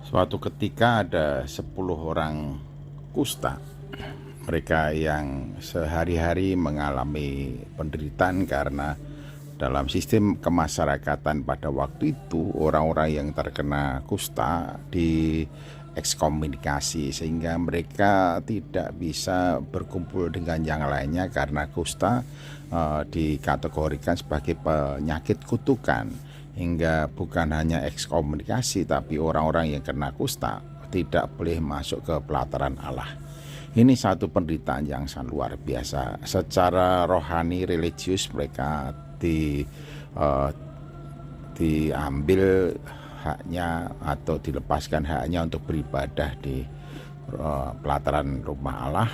Suatu ketika ada 10 orang kusta. Mereka yang sehari-hari mengalami penderitaan karena dalam sistem kemasyarakatan pada waktu itu orang-orang yang terkena kusta diekskomunikasi sehingga mereka tidak bisa berkumpul dengan yang lainnya karena kusta dikategorikan sebagai penyakit kutukan, hingga bukan hanya ekskomunikasi tapi orang-orang yang kena kusta tidak boleh masuk ke pelataran Allah. Ini satu penderitaan yang sangat luar biasa. Secara rohani religius mereka diambil haknya atau dilepaskan haknya untuk beribadah di pelataran rumah Allah,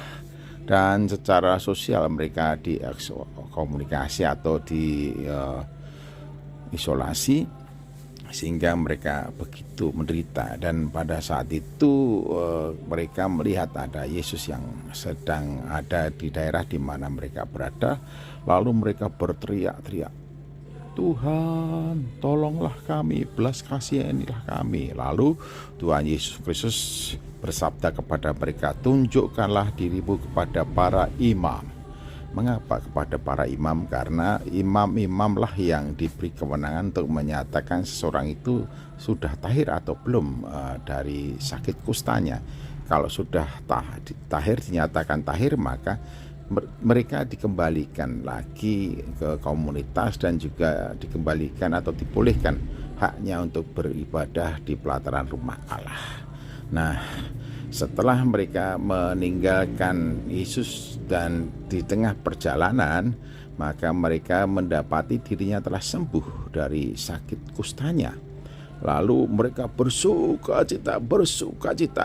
dan secara sosial mereka diekskomunikasi atau diisolasi sehingga mereka begitu menderita. Dan pada saat itu mereka melihat ada Yesus yang sedang ada di daerah di mana mereka berada. Lalu mereka berteriak-teriak, "Tuhan, tolonglah kami, belas kasihanilah kami." Lalu Tuhan Yesus Kristus bersabda kepada mereka, "Tunjukkanlah dirimu kepada para imam." Mengapa kepada para imam? Karena imam-imamlah yang diberi kewenangan untuk menyatakan seseorang itu sudah tahir atau belum dari sakit kustanya. Kalau sudah tahir, dinyatakan tahir, maka mereka dikembalikan lagi ke komunitas dan juga dikembalikan atau dipulihkan haknya untuk beribadah di pelataran rumah Allah. Nah, setelah mereka meninggalkan Yesus dan di tengah perjalanan, maka mereka mendapati dirinya telah sembuh dari sakit kustanya. Lalu mereka bersukacita.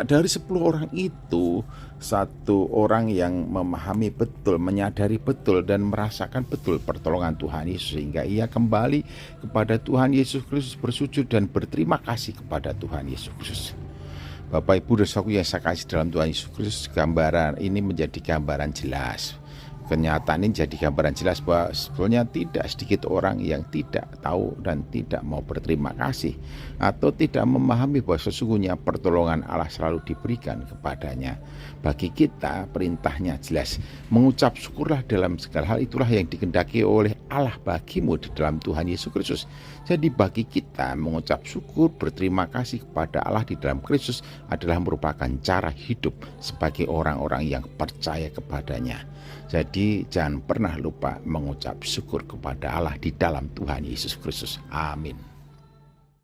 Dari 10 orang itu, satu orang yang memahami betul, menyadari betul dan merasakan betul pertolongan Tuhan Yesus, sehingga ia kembali kepada Tuhan Yesus Kristus, bersujud dan berterima kasih kepada Tuhan Yesus Kristus. Bapak Ibu dan saudaraku yang saya kasih dalam Tuhan Yesus Kristus, gambaran ini menjadi gambaran jelas. Kenyataan ini jadi gambaran jelas bahwa sebetulnya tidak sedikit orang yang tidak tahu dan tidak mau berterima kasih atau tidak memahami bahwa sesungguhnya pertolongan Allah selalu diberikan kepadanya. Bagi kita perintahnya jelas, mengucap syukurlah dalam segala hal, itulah yang dikehendaki oleh Allah bagimu di dalam Tuhan Yesus Kristus. Jadi bagi kita mengucap syukur, berterima kasih kepada Allah di dalam Kristus adalah merupakan cara hidup sebagai orang-orang yang percaya kepadanya. Jadi jangan pernah lupa mengucap syukur kepada Allah di dalam Tuhan Yesus Kristus. Amin.